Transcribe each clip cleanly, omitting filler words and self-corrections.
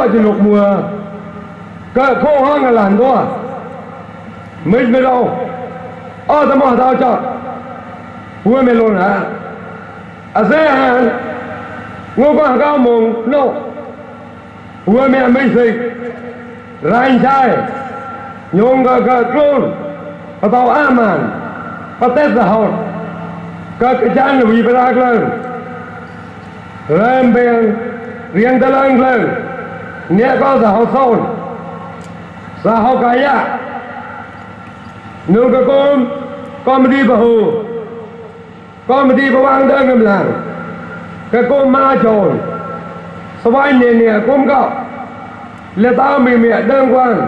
đó chỉ lục mùa cái khô hoang là làn đó mình mới đâu tao mà tao cho vui mình luôn hả dễ hả ngô có cao mùng nô vui mẹ mình gì rành trai nhung cái luôn tao aman tết là hồn cái chân là vì phải ra lên lên bên riêng ta lên nghe có giờ họ sôn giờ họ cái ya nương cái con đi vào hồ con đi vào bang đơn làm làng cái con ma trồn sau vài nè con cậu là tao mình mẹ đơn quan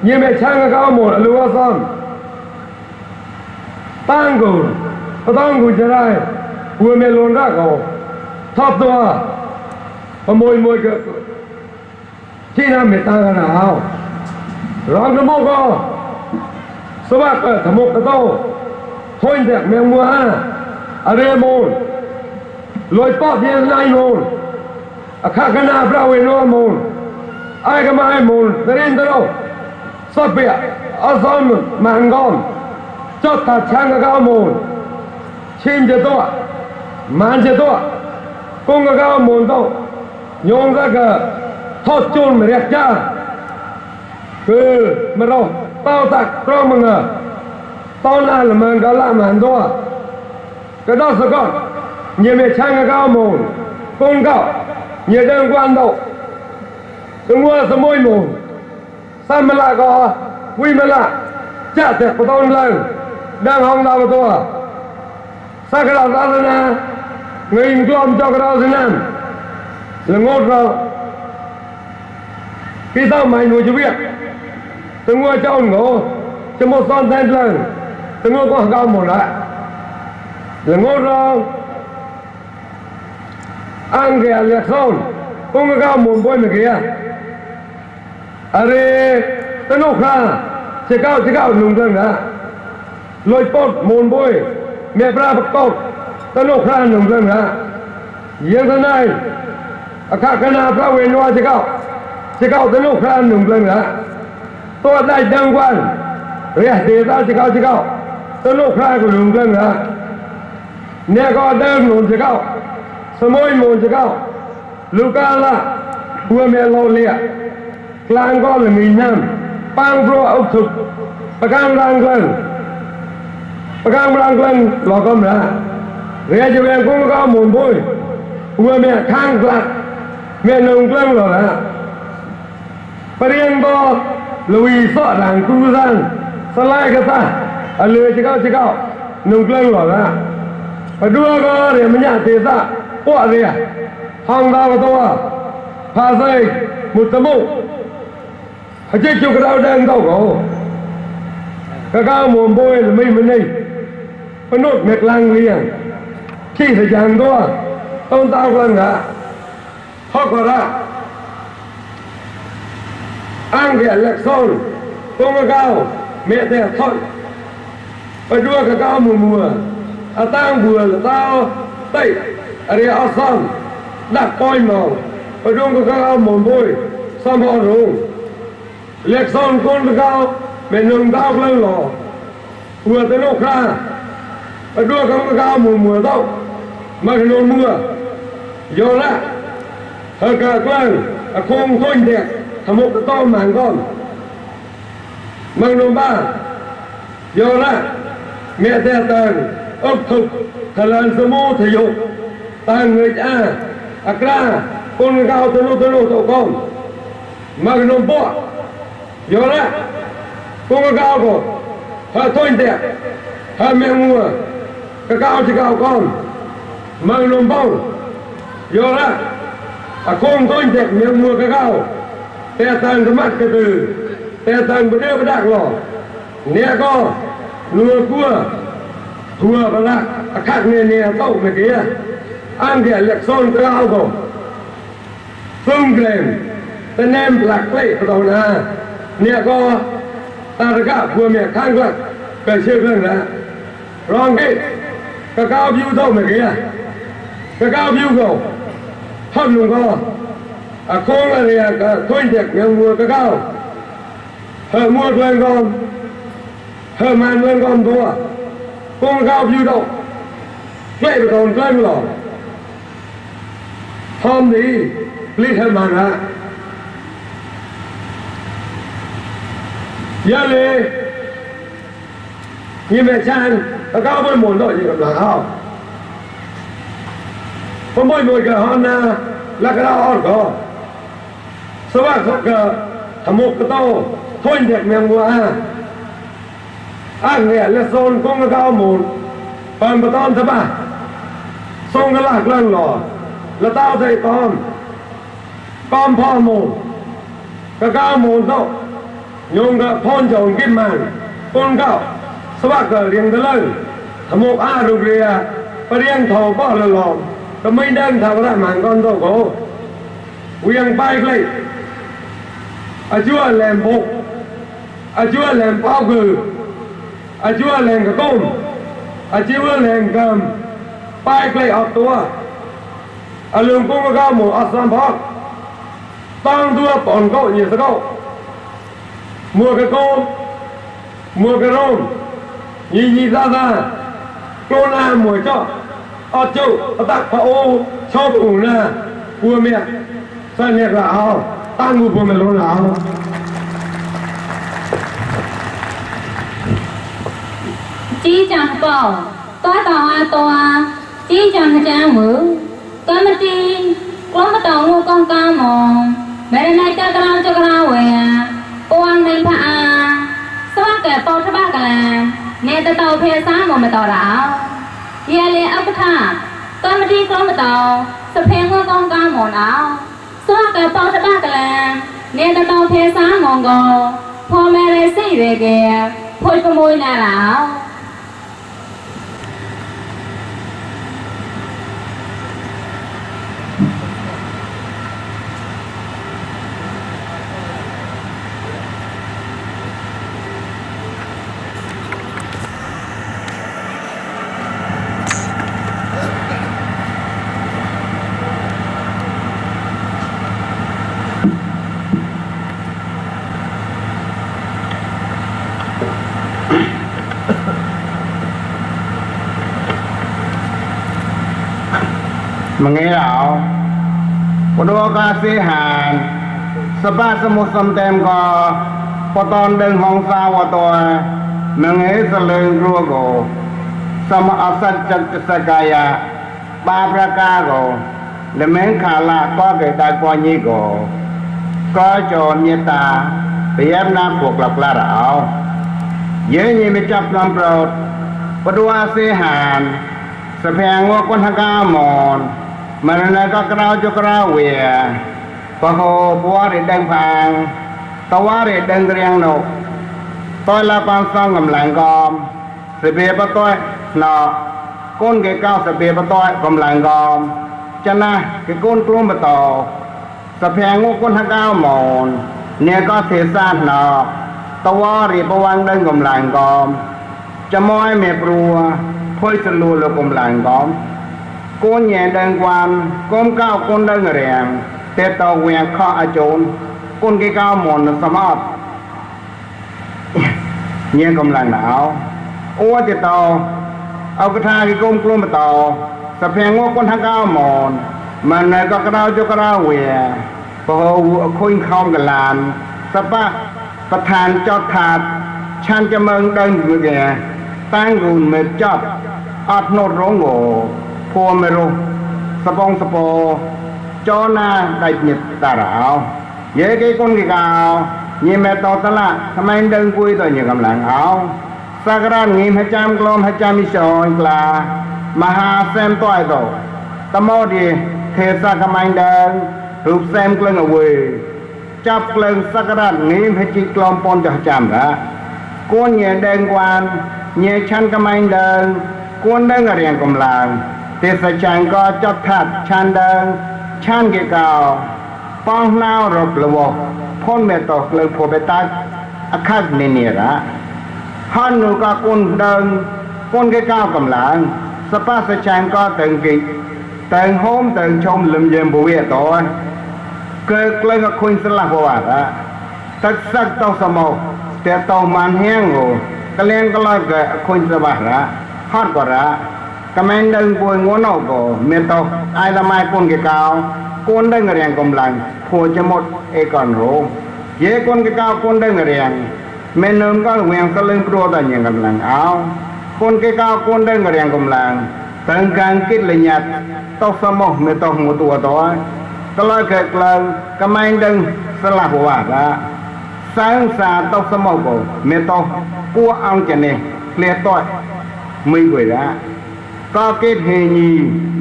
như mẹ trang cái cao một lúa son tăng cùi trở lại vừa mẹ luôn ra cổ thọpตัวmôi cái chi nào mẹ tăng cái nàoร้องน้ำมูกก็สวัสดิ์ธรรมกโตห้อยแดกแมงมัวอะไรมูลลอยปอดเย็นไล่มูลข้าขนาพระเวโนมูลไอ้ก็มาไอ้มูลเดินตลอดสับเปียอาสมมังกรจดตัดช่างก็มูลชิมจะตัวมันจะตัวกุ้งก็มูลโตโยงก็ทอดจุนเรียกจ้าคือมันเราเต้าตักเพราะมึงตอนนั้นมันก็ละมันตัวก็ต้องสกัดยังไม่ช่างก็มูลกุ้งก็ยังเดินกวนโตถึงว่าสมุยมูลซ้ำมันละก็วิ่งมันละจัดแต่ประตูเลยดังห้องดาวตัวสักเราตาสนะเงินกลมจอกเราสนั่นแล้วงดเราพี่เต้าใหม่หนูจะเวียกถึงว่าเจ้าหนูจะหมดซ้อนแทนเลยถึงว่าก็ก้าวหมดละแล้วงดเราอังเกียเลียกซ้อนก็ก้าวหมดบ่อยเมื่อกี้อะไรตนุข้าจะก้าวลุงเรื่องนะลอยปอดหมุนบ่อยเมียปลาประกอบตนุข้าลุงเรื่องนะยังทนายข้าขณะพระเวรว่าจะก้าวตนุข้าลุงเรื่องนะตัวได้ดังวันเรียกเดี๋ยวจะก้าวตนุข้าก็ลุงเรื่องนะเนี่ยก็เดินหนุนจะก้าวสมุยหมุนจะก้าวลูกาละหัวเมียโลเลียกลางก็เลยมีน้ำปังโปรเอาสุดประการรังเกินหลอกก็มาเรียกจะเป็นกุ้งก็หมุนบุยหัวเมียข้างกลัดเมียนุ่งเกล้งหรอนะปเรียนบ่ลุยสอดหลังกูสั่งสไลด์ก็ตาเรือจะเข้านุ่งเกล้งหรอนะไปดูก็เรียนมันยากตีซะปวดเรียห้องดาวตัวพาใส่มุตตมุเขาจะจุกเราเดินเข้าก็ก้าวหมุนบุยหรือไม่มันนี่มนุษย์เมกลังเรียงขี้สยามตัวต้องตาวกันนะฮอกระอังเกียเล็กซ้อนตัวกก้าวเมียแต่ทอดไปดูกก้าวมัวตั้งบัวต้าเตะอะไรเอาซ้ำดักปอยมองไปดูกก้าวหมุนบุยซ้ำพอรู้เล็กซ้อนคนก้าวเป็นหนึ่งดาวเล่นหล่อหัวตะโนคราไปดูก้าวมัวโตมาขนมมัวโยละเธอกระกล้างคงท้นเด็กทำมุกต้อมหมางก้อนมังนมบ้าโยละเมียแต่ตังอบถุกทะเลนสมูทะยุตังเงยจ้าอักราคนก้าวตะโนโตก้อนมังนมบ่โยละคนก้าวก็เธอท้นเด็กเธอเมียมัวก้าวจะก้าวก้อนมังนมบ้าโยละคงท้นเด็กเมียมัวก้าวแต่ตังธรรมะกระตือแต่ตังประเดี๋ยวประดักหล่อเนี่ยก็นัวกัวทัวประลักคักเนี่ยโต้เมื่อกี้อันเดียเล็กซ้อนก้าวก็ซึ่งเกรงแต่แนมหลักเล่ประตูนาเนี่ยก็ตาตะก้าพัวเมียข้างก็เกิดเชื่อเรื่องนะร้องกี้ก็ก้าวพิวโต้เมื่อกี้ก็ก้าวพิวก็ท่อนลุงก็ à con là gì cả thôi đẹp ngang mùa cái cao hở mùa lên con hở màn lên con thua con cao view đâu vậy mà còn lên lò hôm đi lấy hở màn ra giờ đi như mẹ chan cái cao với muốn đội gì gặp là không có mỗi người cái hòn là cái nào hòn có số ba số cái một cái tàu thôi đẹp miệng mùa nghe là son con cái cao một phần một ton thứ ba son cái lạc lên lò là tao thấy conพ่อmột cái cao một đâu nhung cái phun chồng kim màn con cao số ba cái riêng cái lên một rồi kia cái riêng thầu có là lòก็ไม่เดินทางได้หมันก่อนตัวโกเวียงไปเลยอาชัวแหลมบกอาชัวแหลมเป้าคืออาชัวแหลมกระตุ้มอาชัวแหลมกำไปเลยออกตัวอาลุงกุ้งก็หมูอัศมพอกตั้งตัวปอนก็ยิ่งสักมัวกระโกมมัวกระร่มยี่ซาซาโกนาหมวยเจ้าở chỗ ở tại phá ô cho đủ nè vua mẹ sao nhạc lão ta ngủ vua mẹ luôn lão chỉ chẳng bảo toa toa chỉ chẳng chẳng mượn toa mà đi có mà tàu ngô con cao mòn mẹ này cho cao về quan này phá sao kẻ bao cho ba cả nè tàu phê sáng mà tàu đảo giờ lên ấp thả tôi mà đi con mà tàu sập heng con cao mòn áo xóa cái bao cho ba cái là nên tàu phía sáng mòn gòพ่อแม่เลยxây về kìa thôi có môi nè lão mà nghe lão có đua ca sĩ hàn sapa semu tem có ton đơn hong sa wa to mà nghe sa lưng rùa go sama asat chak sakaya ba praka go le men khala có cái tai qua nhi go có cho nhiệt ta bị em na cuộc lọc la đảo dễ như mới chấp năm rồi có đua sĩ hànสเปียงว่าคนทางกามอนมันนั่นก็กระเอาจุกระเวียพอโหบัวเด็ดดังพังตัวเด็ดดังเรียงนกตัวละปางซองกำลังกอมสเปียปะตัวหนอก้นเกเก้าสเปียปะตัวกำลังกอมจะนะเกก้นกลุ่มปะต่อสเปียงว่าคนทางกามอนเนี่ยก็เทศาหนอตัวเรียบวังดังกำลังกอมจะมอยเมียปลัวthôi sẽ lùa là cùng làng góm cô nhẹ đơn quan côm cao con đơn rèn tê tàu quen khó ở chốn con cái cao mòn là sầm ấp nhẹ cùng làng đảo ô thì tàu ao cái thang cái côm côm mà tàu sập heng ngô con thang cao mòn mà này có cái đau cho cái đau quẻ bao khôi không cái làn sắp áประธานจอดถาดชันจะเมืองเดินอยู่แกตั้งรูนเมจอดอัดโนดร้องโง่พัวเมรุสปองสปอจอนาได้หยิบตาดาวเย้กี่คนกี่กาวยี่เมตอตละทำไมเดินคุยต่ออย่างกำลังเอาสักร้านงี้ให้จำกลมให้จำมิชอนกลามหาเซมต้อยโตตะโมดีเทศกำลังเดินรูปเซมกลึงเอาไว้จับกลึงสักร้านงี้ให้จีกลมปนจะจำละก้นเหย่เดินกวนเหย่ชันกำลังเดินก้นเดินเรียงกำลังเทศชันก็จับทัดชันเดินชันเกี่ยวป้องนาวรบระบบพ่นเมตอกเลยพอไปตักอาคาเนียระฮันนูก็ก้นเดินก้นเกี่ยวกำลังสปาสชันก็เติงกิเติงโฮมเติงชมลมเย็นบุเวตัว เกิดเลยก็คุยสลับว่าละตัดสักเต้าสมองแต่เต้ามันแห้งโง่กระเลี้ยงก็ลอยเกิดคุยสบายละฮอดกว่าละกระแมงดึงป่วยงัวนอกก็เมียเต้าไอ้ละไม้ปนเกกาวก้นดึงเรียงกำลังผัวจะหมดเอกอนโรงเย่ก้นเกกาวก้นดึงเรียงเมนนก็เวียงสลึงโปรตันยังกำลังเอาก้นเกกาวก้นดึงเรียงกำลังตั้งการคิดละเอียดเต้าสมองไม่ต้องหัวตัวตลอดเกิดกลางกระไมดึงสลับว่าละสร้างสารตกสมองก็ไม่ต้องกัวเอาจะเนี่ยเลี้ยต่อยไม่ไหวละก็เกิดเหนี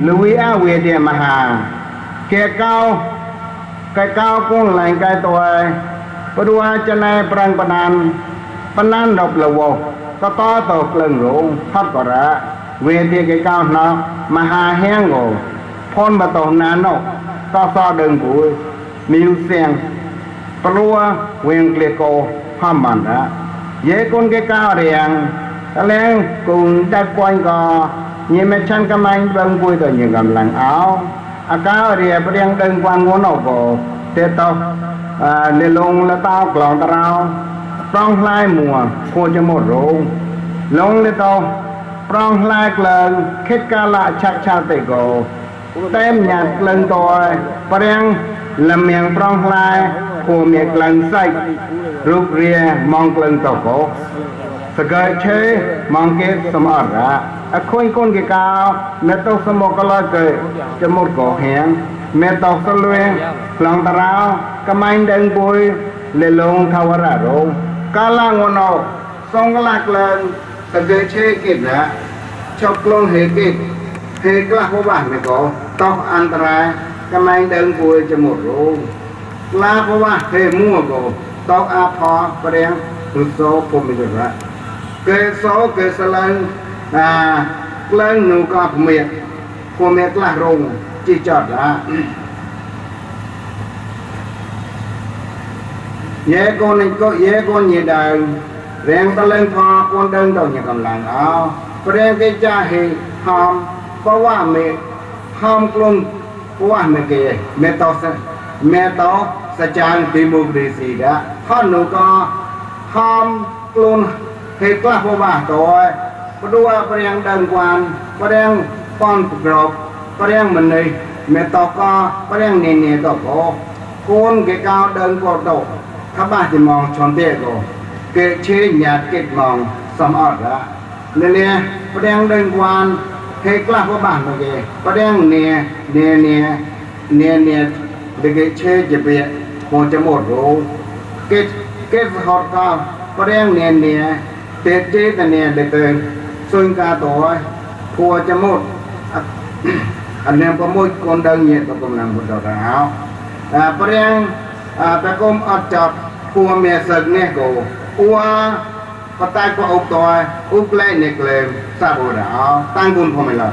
ลุยอาเวเดียมหาแก่เก้ากุ้งไหลไก่ตัวประดูจะในปรังปนันดอกละวก็ต่อตกเลื่องหลงทอดกระเวทีแก่เก้าเนาะมหาแห้งโง่พ้นมาตกนานนกก็ซอเดินปุ๋ยมิวเสียงปลัวเวียงเกลียโกห้ามมันละเย่คนแก่เก้าเรียงตะแรงกุงได้กวนก็ยี่แม่ชันกำลังเดินปุ๋ยตัวยังกำลังเอาอาก้าเรียเรียงเดินกวนงัวนกก็เตะตอกเลี้ยลงละเต้ากลองตะเราต้องไล่มัวควรจะหมดโรงลงเลยตอปรองไล่เกลิงคิดกาละชักชาติโกเต็มหยาดเกลิงตัวปะเรียงลำเมียงปรองไล่ผู้เมียเกลิงใส่รูปเรียมองเกลิงตัวโกสกายเชยมองเกศสมอระคุยคนเกกาวเมตตสมกลอยเกยจะหมดโกแหงเมตตสลวยกลองตะราวกำไมเดินปุยเลลงทวารโรงกาลางวนอทรงกลากเลิงสกายเชยกิดนะชอบกลงเหกิดเฮกลากบ้านไม่โกตอกอันตรายกำไมเดินปุยจะหมดโรงลาเพราะว่าเฮมั่วโกตอกอาพอประเดี๋ยวรุโซผมไม่ได้ละเกิดโซเกิดสลังเกล้งหนูกับเมียพวกเมียกล้ารงจีจอดละเย่คนนี้ก็เย่คนยี่ดังแรงตะเล่งพอคนเดินต่ออย่างกำลังเอาประเด็นที่จะเห็นหอมเพราะว่าเมียหอมกลุ่มเพราะว่าเมียเกย์เมียต่อสัจจันติมุกดีสีดะข้อหนูก็หอมกลุ่มเหตุกล้าเพราะว่าตัวประดูว่าประเด็นเดินกวนประเด็นป้อนกรอบประเด็นมันเลยเมตก็ประเด็นเนี่ยก็โกคนเกี่ยวเดินกอดโตถ้าบ้านจะมองชนเตี้ยก็เกิดเชี่ยหยาดเกิดมองสมอดละเนี่ยประเด็นเดินกวนเหตุกล้าเพราะบ้านเมื่อกี้ประเด็นเนี่ยเด็กเชี่ยจะเปียคงจะหมดรู้เกิดหอดก็ประเด็นเนี่ยเตะเจ๊แต่เนี่ยเด็กเกินส่วนกาตัวครัวจะหมดอันนี้ก็มุดคนเดินเหยียดก็กำลังหมดดอกแล้วประเด็นแต่ก็อัดจับครัวเมียศึกเนี่ยก็ครัวก็ตายก็อุกตัวอุกเล่นเนี่ยเกลมทราบหมดแล้วตั้งบุญพอไม่ละ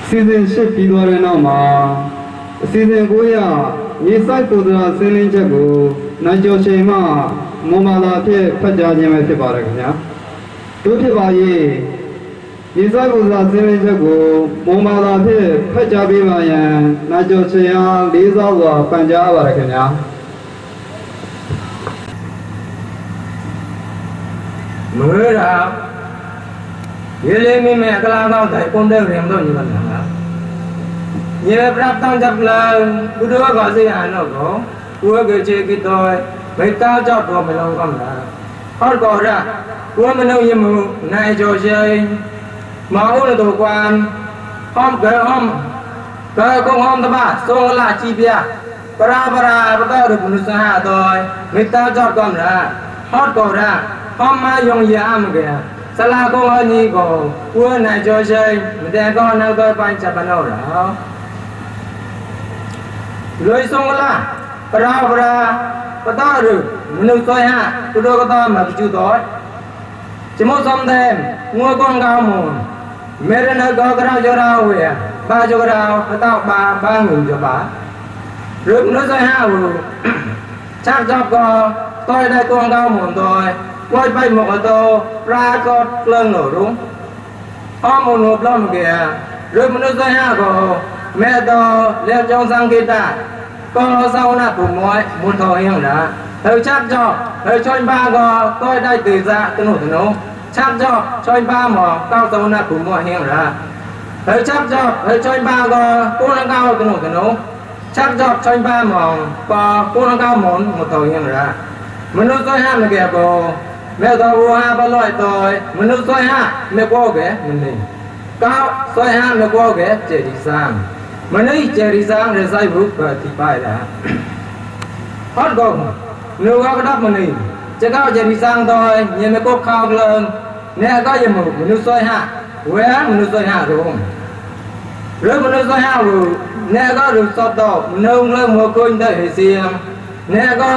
စီစဉ်ရှစ်ပြီးသွားတဲ့နောက်မှာအစီအစဉ်ကိုရမြေဆိုင်ပူဇော်ဆင်းလင်းချက်ကိုနိုင်ကျော်ချိန်မှမွန်မာလာဖြစ်ဖတ်ကြားခြင်းပဲဖြစ်ပါတယ်ခင်ဗျာတို့ဖြစ်ပါရဲ့မြေဆိုင်ပူဇော်ဆင်းလင်းချက်ကိုမွန်မာလာဖြစ်ဖတ်ကြားပေးပါရန်နိုင်ကျော်ချိန်အားလေးစားစွာပန်ကြားပါရခင်ဗျာမွေးတာရေလေးမိမဲ့ကလာတော့တိုင်ပုံတဲ့ရင်တော့ညီမလားညီပရပ်တန်ကြပလန်ဘုဒ္ဓဘာသာစေအနောကိုဘုရားကချေကိတော်မိတာကြောက်တော်မလုံးကောင်းလားဟောကောရဘုမနုယမှုနိုင်ကျော်ရှိမဟုတ်တော့ကွမ်ဟောကဲဟောကဲကုံဟောတပါသောလာကြည်ပြပရာပတော်ဘုနုစဟတော်မိတာကြောက်ကောင်းလားဟောကောရဟောမယုံရအမကဲสลาโกอนีโกปัวไหนจอชัยมแต่ก็นักตัวปัญจปนอราลอยสงละปราปตารุมนุษย์ฮะตุโดกตามาจุดอยจมูกสมเด็จงัวกองกาวมูเมรนกอกราจราเวียบาจราปตาบางุนจบารุมนุษย์ฮะวูชักจับก็ต่อยได้กองกาวมูต่อยลอยไปหมกตัวปรากฏเลื่องหนูรุ้ง อ้อมโนปล้อมเกียหรือมนุษย์ส่วนห้าก็แม่ต่อเลี้ยงจงสังกีตาก็เศร้าหน้าผู้มวยมุนทองยังนะเธอชักจอบเธอช่วยบ้าก็ต้อยได้ตื่นจะตนุถนนชักจอบช่วยบ้าหมอเก้าเศร้าหน้าผู้มวยยังนะเธอชักจอบเธอช่วยบ้าก็กู้นักเก้าตนุถนนชักจอบช่วยบ้าหมอก็กู้นักเก้าหมุนมุนทองยังนะมนุษย์ส่วนห้ามันเกียก็แม่ต่อวัวห้าปลอยต่อยมนุษย์ส่วนห้าไม่กลัวแกมันนี่เก้าส่วนห้าไม่กลัวแกเจดีซังมันนี่เจดีซังเรื่องใส่บุกปฏิบัติละฮอตกงนูก็กระดับมันนี่จะเข้าเจดีซังต่อยยังไม่กลัวข้าวเกลือเนี่ยก็ยังมุกมนุษย์ส่วนห้าเว้ยมนุษย์ส่วนห้ารู้หรือมนุษย์ส่วนห้ารู้เนี่ยก็รู้สอบต่อมนุษย์เรื่องมัวคุยได้เสียงเนี่ยก็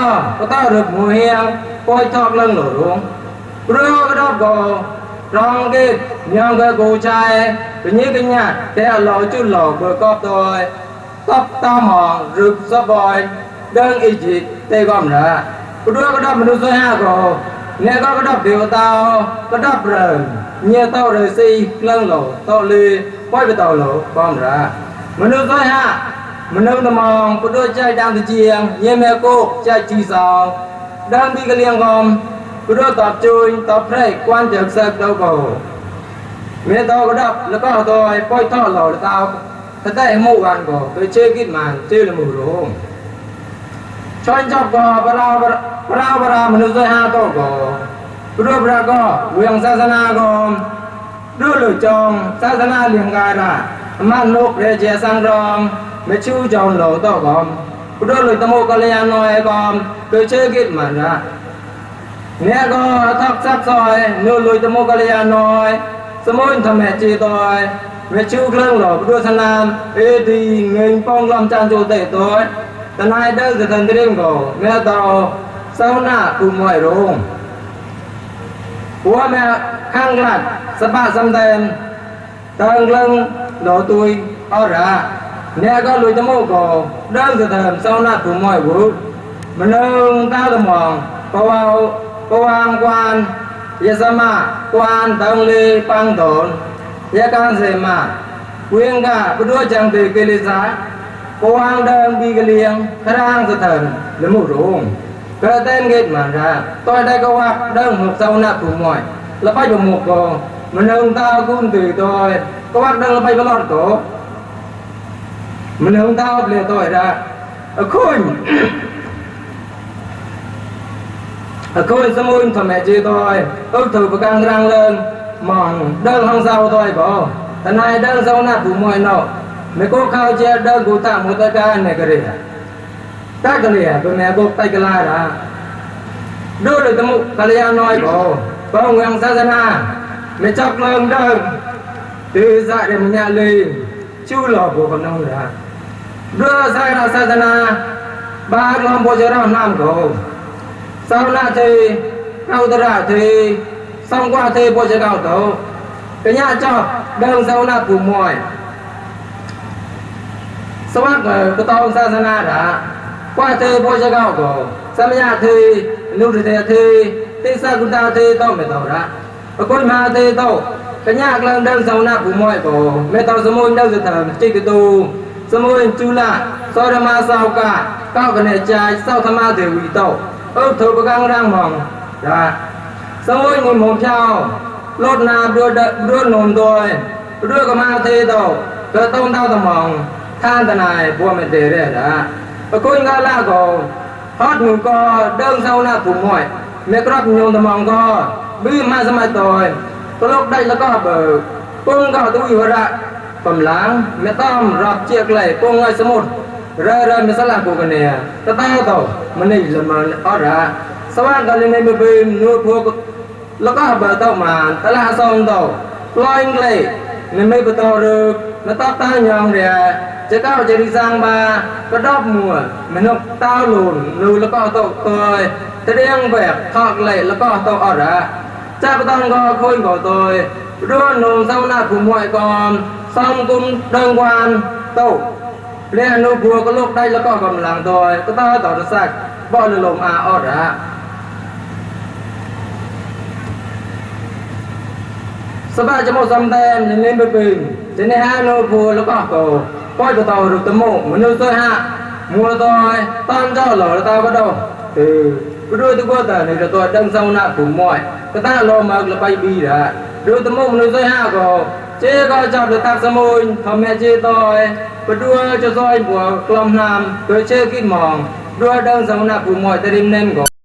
ต้องรู้มัวเฮียงปล่อยทอกเรื่องหลวงเรื่องกระดับก็รองกิจยังก็กูใจเป็นยี่กันเนี่ยแต่หล่อจุดหล่อเบอร์กอบตัวตบตามองรึกสบอยเดินอีจิตเตะก้มละเรื่องกระดับมนุษย์ส่วนห้าก็เนี่ยก็กระดับเดียวเตากระดับเริงเนี่ยเตาเรือซีเรื่องหล่อเตาลีปล่อยไปเตาหล่อก้มละมนุษย์ส่วนห้ามนุษย์มองผู้ด้วยใจดำตะเจียงเยี่ยมแม่กูใจจีสาวดังบีกเลียงกอมผู้ด้วยตอบจุยตอบเพลกกวนเจ็บเสกเต้าโกเมื่อเต้ากระดับแล้วก็ตัวปล่อยท่อหล่อเต้าถ้าได้หมู่กันก็ไปเชื่อกิดมันเชื่อละหมู่รู้ชนจับก็ปรามนุษย์ส่วนห้าโตก็ผู้ด้วยพระก็เวียงศาสนาก็ด้วยหลุดจงศาสนาเลียงกายละมันลูกเรเจสังรองไม่ชูจงหล่อโตก็ผู้ด้วยหลุดตะโมกัลยาณน้อยก็ไปเชื่อกิดมันละเนี่ยก็ทักซับซอยนู่นลุยตะโมกัลยาณน้อยสมุนทำแม่จีตอยไม่ชูเครื่องหล่อผู้ด้วยสนามดีเงินป้องลำจานโจเตตัวแต่นายเดินจะทันเตรียมก็แม่ต่อเศร้าหน้าผู้มวยรุ่งหัวแม่ข้างหลัดสะบัดสำเต็มตั้งเรื่องหล่อตุยเอาละเนี่ยก็ลุยตะโมก็เดินจะทันเศร้าหน้าผู้มวยรุ่งมันเดินตาตะมองเพราะว่ากวางกวานยาสมากวานตังลีปังตนยาการเสมาเวียงกาผู้ด้วยจังตีกิลิสากวางเดินบีกเลียงครางสะเถินหรือมุรุ่งกระเต้นเกตมันra tôi đây cóวักเดินหกเจ้าหน้าผู้มวยแล้วไปอยู่หมกก็มันเดินตากุ้นตีtôi cóวักเดินแล้วไปบลอดก็มันเดินตาเปลี่ยนtôi raคุณcô sẽ muốn thầm mẹ chị tôi ước thử của càng răng lên mong đơn không sao tôi bỏ thằng này đơn sao nát của mọi nọ mẹ cô khao che đơn của tạm một tay ca này cái gì ta cái gì tôi mẹ cô tay cái lai đã đưa được tấm cái gì nói có nguyện sa na mẹ chọc lên đơn từ dạy để mình nhà lì chú lò của con nông đã đưa ra sa na ba con bố chơi ra nam cổ sau là thì cao tơ ra thì xong qua thì bố sẽ cao tổ cái nhà cho đơn sau là của mọi sau đó cái tông sa na đã qua thì bố sẽ cao tổ sau nhà thì lúc thì sao chúng ta thì tông mẹ tổ đã và cuối mà thì tổ cái nhà lần đơn sau là của mọi tổ mẹ tổ số môn đơn sẽ thầm chỉ cái tu số môn chú là sau đó mà sao cả cao cái này trai sau tham ma thì hủy tổ thử bậc gang đang mong ra sau mỗi người một chào lót na đưa nôn tôi đưa cái ma thế đâu cái tông đau tầm mong than tận này bùa mệt để đấy đã và cô anh la có hót người co đơn sau na cùng mọi mẹ có nhiều tầm mong co bi ma sao mai tôi lúc đây là có bờ cung có tôi vừa ra cầm láng mẹ tom rập chiếc lệ cung ngay số 1 rơi mới sẽ làm cuộc này ta tay tàu mình này là mà ở ra sau đó cái này mình bên nuôi cuộc nó có bờ tàu mà ta là xong tàu loay lệ nên mới bờ tàu được nó tóc ta nhong để chứ cao chỉ đi sang ba có đóp mùa mình nó tao lùn nuôi nó có tàu tôi thế đang vẹp thọt lệ nó có tàu ở ra cha bờ tàu có khôi của tôi đưa nồng sau nào của mọi con xong cũng đơn quan tàu lên nô bùa có lúc đây là có cầm làng tôi có ta tỏ được sạch bỏ lửa lồng ở ra สบายจะมองซ้ำเต็มยังเล่นไปปีนจะในห้าโลพูแล้วก็โตปล่อยตัวรุตโมมันดูสวยฮะมัวตัวตั้งเจ้าหล่อแล้วตาก็โดกูดูตัวก็แต่ในตัวดังเศร้าหน้าผมมวยก็ตั้งรอมาแล้วไปบีละดูตโมมันดูสวยฮะก็เจ๊ก็จับตัวตักสมุนทำแม่เจ๊ต่อยไปดูจะซอยบัวกลมน้ำโดยเชื่อกินมองดูดังเศร้าหน้าผมมวยแต่ริมเน้นก็